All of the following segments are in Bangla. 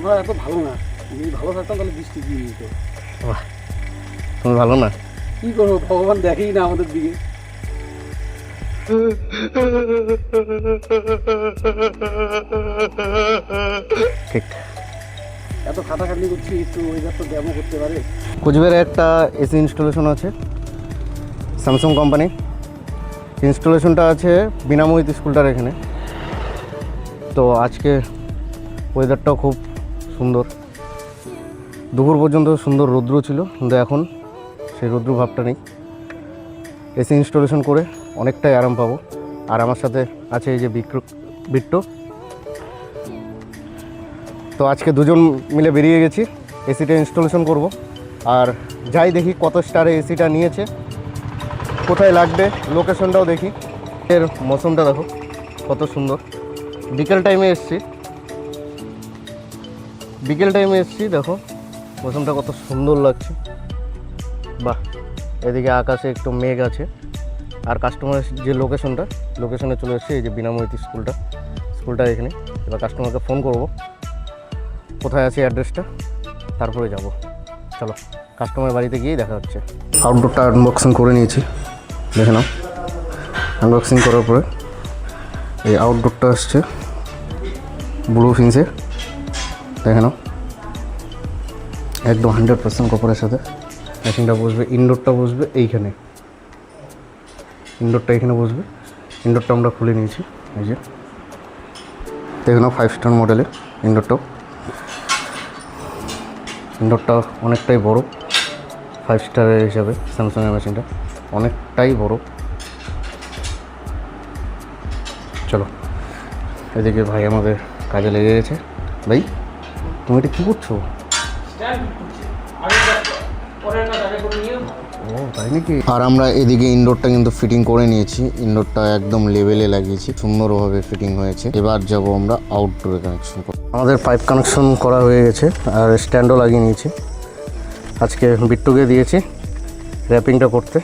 আমরা এত ভালো না, যদি ভালো থাকতাম তাহলে বৃষ্টি দিয়ে দিত। বাহ, তুমি ভালো না? কী করবো, ভগবান দেখেই না আমাদের দিকে। ঠিক। এত খাটাখাটনি করছি, একটু ওয়েদার তো ড্যামও করতে পারে। কোচবিহারে একটা এসি ইনস্টলেশন আছে, স্যামসাং কোম্পানি। ইনস্টলেশনটা আছে বিনামূল্যে স্কুলটার এখানে। তো আজকে ওয়েদারটাও খুব সুন্দর, দুপুর পর্যন্ত সুন্দর রৌদ্র ছিল, কিন্তু এখন সেই রৌদ্র ভাবটা নেই। এসি ইনস্টলেশন করে অনেকটাই আরাম পাবো। আর আমার সাথে আছে এই যে বিট্টু। তো আজকে দুজন মিলে বেরিয়ে গেছি, এসিটা ইনস্টলেশন করব। আর যাই দেখি কত স্টারে এসিটা নিয়েছে, কোথায় লাগবে, লোকেশনটাও দেখি। এর মৌসুমটা দেখো কত সুন্দর। বিকেল টাইমে এসছি, দেখো মৌসুমটা কত সুন্দর লাগছে। বাহ, এদিকে আকাশে একটু মেঘ আছে। আর কাস্টমারের যে লোকেশনে চলে এসেছে, এই যে বিনামূল্যে স্কুলটা এখানে। এবার কাস্টমারকে ফোন করব, কোথায় আছে অ্যাড্রেসটা, তারপরে যাব। চলো, কাস্টমার বাড়িতে গিয়েই দেখা হচ্ছে। আউটডোরটা আনবক্সিং করে নিয়েছি, দেখে নাও। আনবক্সিং করার পরে এই আউটডোরটা আসছে ব্লু ফিন্সের, দেখে নাও। একদম 100% কপারের সাথে মেশিনটা বসবে। ইনডোরটা বসবে এইখানে, ইনডোরটা এখানে বসবে। ইনডোরটা আমরা খুলে নিয়েছি, এই যে দেখে নাও। 5 স্টার মডেলের ইনডোরটা অনেকটাই বড়। 5 স্টারের হিসাবে স্যামসাংয়ের মেশিনটা অনেকটাই বড়। চলো, এদিকে ভাই আমাদের কাজে লেগে গেছে। ভাই, তুমি এটা কী করছো? ও তাই নাকি? আর আমরা এদিকে ইনডোরটা কিন্তু ফিটিং করে নিয়েছি। ইনডোরটা একদম লেভেলে লাগিয়েছি, সুন্দরভাবে ফিটিং হয়েছে। এবার যাব আমরা আউটডোরে কানেকশন করতে। আমাদের পাইপ কানেকশন করা হয়ে গেছে আর স্ট্যান্ডও লাগিয়ে নিয়েছি। আজকে বিট্টুকে দিয়েছি র্যাপিংটা করতে।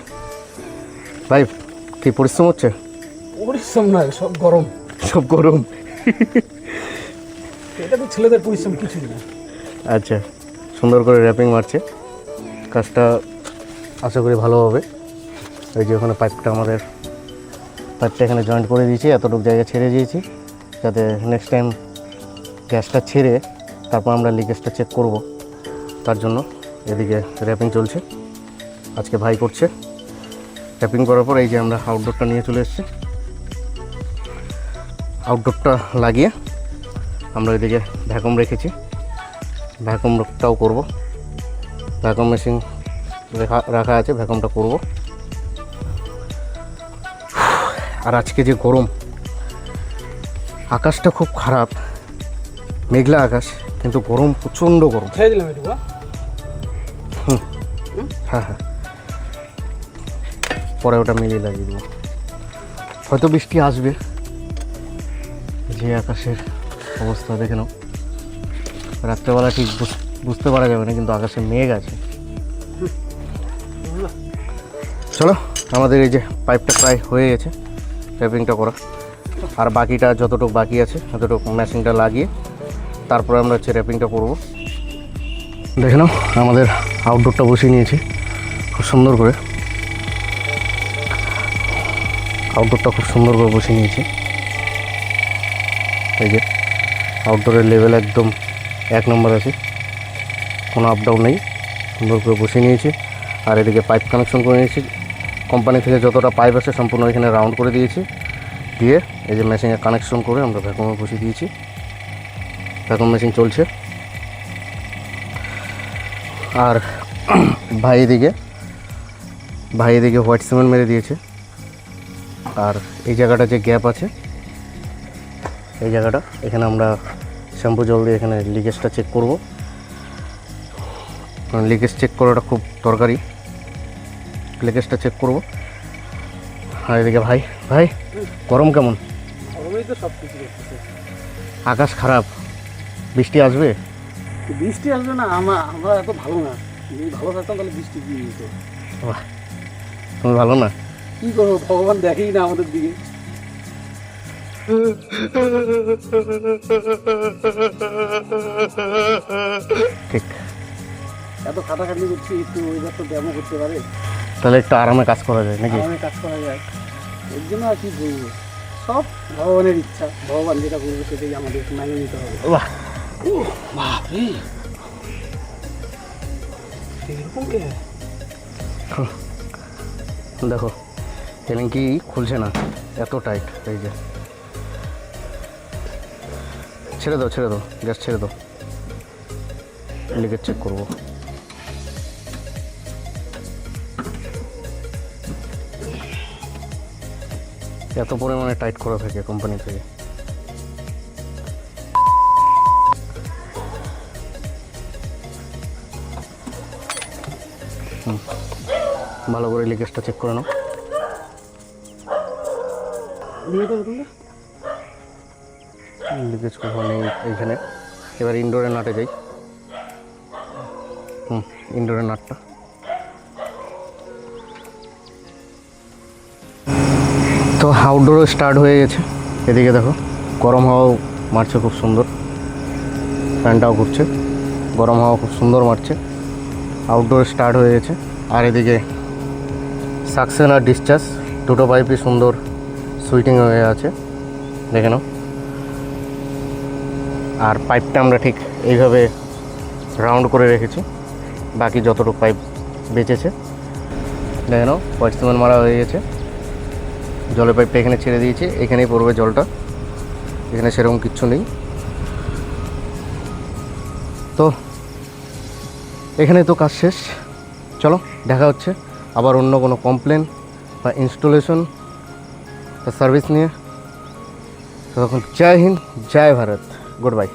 ভাই, কি পরিশ্রম হচ্ছে? পরিশ্রম নয়, সব গরম। এটা তো ছেলেদের পরিশ্রম কিছুই না। আচ্ছা, সুন্দর করে র্যাপিং মারছে। কাজটা আশা করি ভালো হবে। এই যে ওখানে পাইপটা এখানে জয়েন্ট করে দিয়েছি, এতটুকু জায়গা ছেড়ে দিয়েছি, যাতে নেক্সট টাইম গ্যাসটা ছেড়ে তারপর আমরা লিকেজটা চেক করব। তার জন্য এদিকে র্যাপিং চলছে, আজকে ভাই করছে। র্যাপিং করার পর এই যে আমরা আউটডোরটা নিয়ে চলে এসেছি। আউটডোরটা লাগিয়ে আমরা এদিকে ভ্যাকুম রেখেছি, ভ্যাকুমটাও করব। ভ্যাকুম মেশিন রাখা আছে, ভ্যাকুমটা করব। আর আজকে যে গরম, আকাশটা খুব খারাপ, মেঘলা আকাশ, কিন্তু গরম, প্রচণ্ড গরম। ছেড়ে দিলাম একটু। হ্যাঁ, পরে ওটা মিলিয়ে লাগিয়ে দেবো। হয়তো বৃষ্টি আসবে, যে আকাশের অবস্থা দেখে নাও। রাত্রেবেলা ঠিক বুঝতে পারা যাবে না, কিন্তু আকাশে মেঘ আছে। চলো, আমাদের এই যে পাইপটা প্রায় হয়ে গেছে র্যাপিংটা করা। আর বাকিটা যতটুকু বাকি আছে ততটুকু মেশিনটা লাগিয়ে তারপরে আমরা হচ্ছে র্যাপিংটা করব। দেখে নাও, আমাদের আউটডোরটা বসিয়ে নিয়েছি খুব সুন্দর করে। বসিয়ে নিয়েছি। এই যে আউটডোরের লেভেল একদম 1 নম্বর আছে, কোনো আপ ডাউন নেই, সুন্দর করে বসিয়ে নিয়েছি। আর এদিকে পাইপ কানেকশন করে নিয়েছি। কোম্পানি থেকে যতটা পাইপ আছে সম্পূর্ণ এখানে রাউন্ড করে দিয়েছি, দিয়ে এই যে মেশিনে কানেকশন করে আমরা ভ্যাকুমে বসিয়ে দিয়েছি। ভ্যাকুম মেশিন চলছে। আর ভাই এদিকে হোয়াইট সিমেন্ট মেরে দিয়েছে। আর এই জায়গাটা যে গ্যাপ আছে, এই জায়গাটা এখানে আমরা শ্যাম্পু জল দিয়ে এখানে লিকেজটা চেক করব। লিকেজ চেক করাটা খুব দরকারি, লিকেজটা চেক করব। আর এদিকে ভাই গরম কেমন? গরমেই তো সব কিছু করতেছে। আকাশ খারাপ, বৃষ্টি আসবে না। আমরা এত ভালো না, যদি ভালো থাকতাম তাহলে বৃষ্টি দিয়ে দিত। বাহ, তুমি ভালো না? কী করবো, ভগবান দেখেই না আমাদের দিকে। ঠিক। এত খাটাখাটি করছি, একটু এবার তো ব্যায়ামও করতে পারে, তাহলে একটু আরামে কাজ করা যায় নাকি? আরামে কাজ করা যায়। এর জন্য আর কি বলবো, সব ভগবানের ইচ্ছা, ভগবান যেটা করবে সেটাই আমাদের মেনে নিতে হবে। বাহ, বাপরে, এরকম কে? দেখো কি খুলছে না, এত টাইট। এই যে ছেড়ে দাও, ছেড়ে দাও, গ্যাস ছেড়ে দাও, লিকেজ চেক করবো। এত পরিমাণে টাইট করা থাকে কোম্পানি থেকে। ভালো করে লিকেজটা চেক করে নাও। লিকেজ কোথাও নেই এইখানে। এবার ইনডোরের নাটে যাই। ইনডোরের নাটটা তো আউটডোরও স্টার্ট হয়ে গেছে। এদিকে দেখো গরম হাওয়াও মারছে খুব সুন্দর, ফ্যানটাও ঘুরছে, গরম হাওয়া খুব সুন্দর মারছে। আউটডোর স্টার্ট হয়ে গেছে। আর এদিকে সাকশন আর ডিসচার্জ দুটো পাইপই সুন্দর সুইটিং হয়ে আছে, দেখে নাও। আর পাইপটা আমরা ঠিক এইভাবে রাউন্ড করে রেখেছি, বাকি যতটুকু পাইপ বেঁচেছে দেখে নাও। হোয়াইট সিমেন্ট মারা হয়ে গেছে, জলের পাইপটা এখানে ছেড়ে দিয়েছি, এখানেই পড়বে জলটা, এখানে সেরকম কিচ্ছু নেই। তো এখানে তো কাজ শেষ। চলো দেখা হচ্ছে আবার অন্য কোনো কমপ্লেন বা ইনস্টলেশন বা সার্ভিস নিয়ে। তখন জয় হিন্দ, জয় ভারত, গুড বাই।